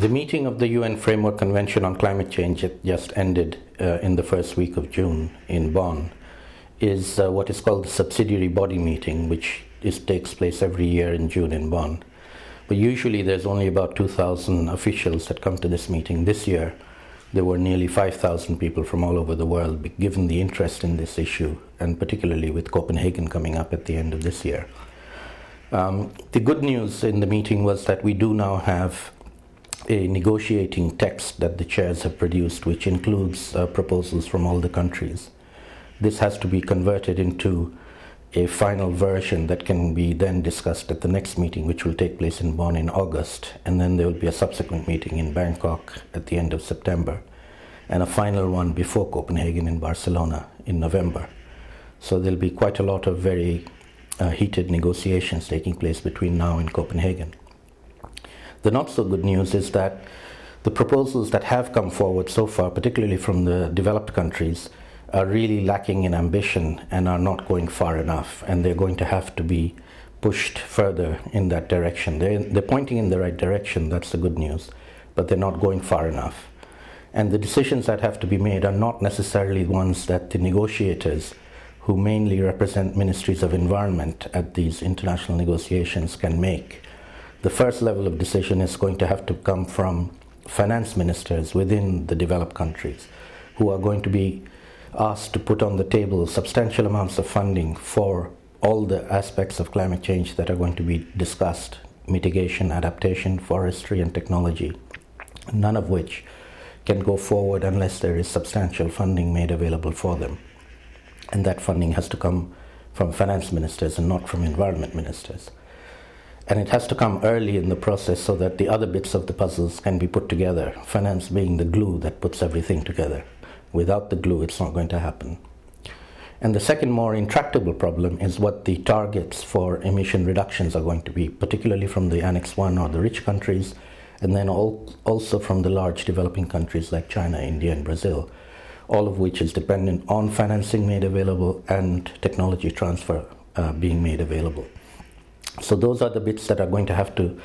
The meeting of the UN Framework Convention on Climate Change just ended in the first week of June in Bonn is what is called the subsidiary body meeting, which takes place every year in June in Bonn. But usually there's only about 2,000 officials that come to this meeting. This year there were nearly 5,000 people from all over the world, given the interest in this issue, and particularly with Copenhagen coming up at the end of this year. The good news in the meeting was that we do now have a negotiating text that the chairs have produced, which includes proposals from all the countries. This has to be converted into a final version that can be then discussed at the next meeting, which will take place in Bonn in August, and then there will be a subsequent meeting in Bangkok at the end of September, and a final one before Copenhagen in Barcelona in November. So there'll be quite a lot of very heated negotiations taking place between now and Copenhagen. The not so good news is that the proposals that have come forward so far, particularly from the developed countries, are really lacking in ambition and are not going far enough, and they're going to have to be pushed further in that direction. They're pointing in the right direction, that's the good news, but they're not going far enough. And the decisions that have to be made are not necessarily ones that the negotiators, who mainly represent ministries of environment at these international negotiations, can make. The first level of decision is going to have to come from finance ministers within the developed countries, who are going to be asked to put on the table substantial amounts of funding for all the aspects of climate change that are going to be discussed: mitigation, adaptation, forestry, and technology, none of which can go forward unless there is substantial funding made available for them. And that funding has to come from finance ministers and not from environment ministers. And it has to come early in the process so that the other bits of the puzzles can be put together, finance being the glue that puts everything together. Without the glue, it's not going to happen. And the second, more intractable problem is what the targets for emission reductions are going to be, particularly from the Annex I or the rich countries, and then also from the large developing countries like China, India, and Brazil, all of which is dependent on financing made available and technology transfer being made available. So those are the bits that are going to have to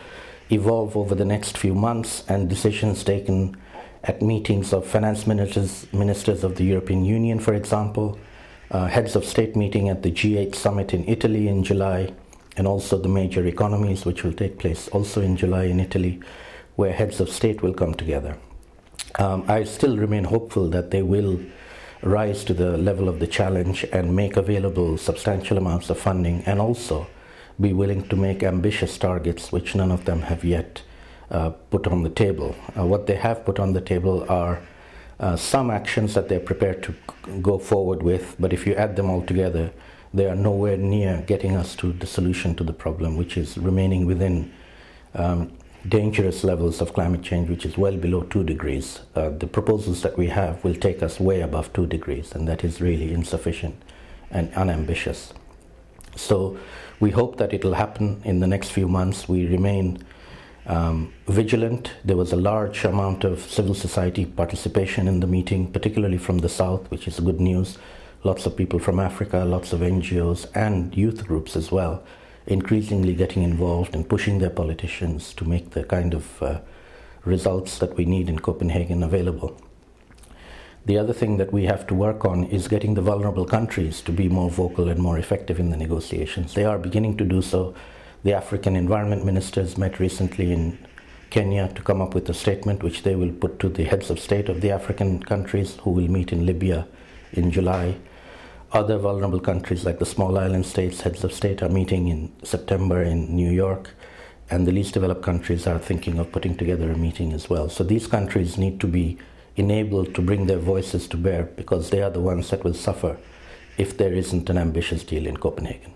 evolve over the next few months, and decisions taken at meetings of finance ministers of the European Union, for example, heads of state meeting at the G8 summit in Italy in July, and also the major economies, which will take place also in July in Italy, where heads of state will come together. I still remain hopeful that they will rise to the level of the challenge and make available substantial amounts of funding, and also be willing to make ambitious targets, which none of them have yet put on the table. What they have put on the table are some actions that they're prepared to go forward with, but if you add them all together, they are nowhere near getting us to the solution to the problem, which is remaining within dangerous levels of climate change, which is well below 2 degrees. The proposals that we have will take us way above 2 degrees, and that is really insufficient and unambitious. So we hope that it will happen in the next few months. We remain vigilant. There was a large amount of civil society participation in the meeting, particularly from the South, which is good news. Lots of people from Africa, lots of NGOs and youth groups as well, increasingly getting involved and pushing their politicians to make the kind of results that we need in Copenhagen available. The other thing that we have to work on is getting the vulnerable countries to be more vocal and more effective in the negotiations. They are beginning to do so. The African environment ministers met recently in Kenya to come up with a statement which they will put to the heads of state of the African countries, who will meet in Libya in July. Other vulnerable countries like the small island states, heads of state, are meeting in September in New York, and the least developed countries are thinking of putting together a meeting as well. So these countries need to be enabled to bring their voices to bear, because they are the ones that will suffer if there isn't an ambitious deal in Copenhagen.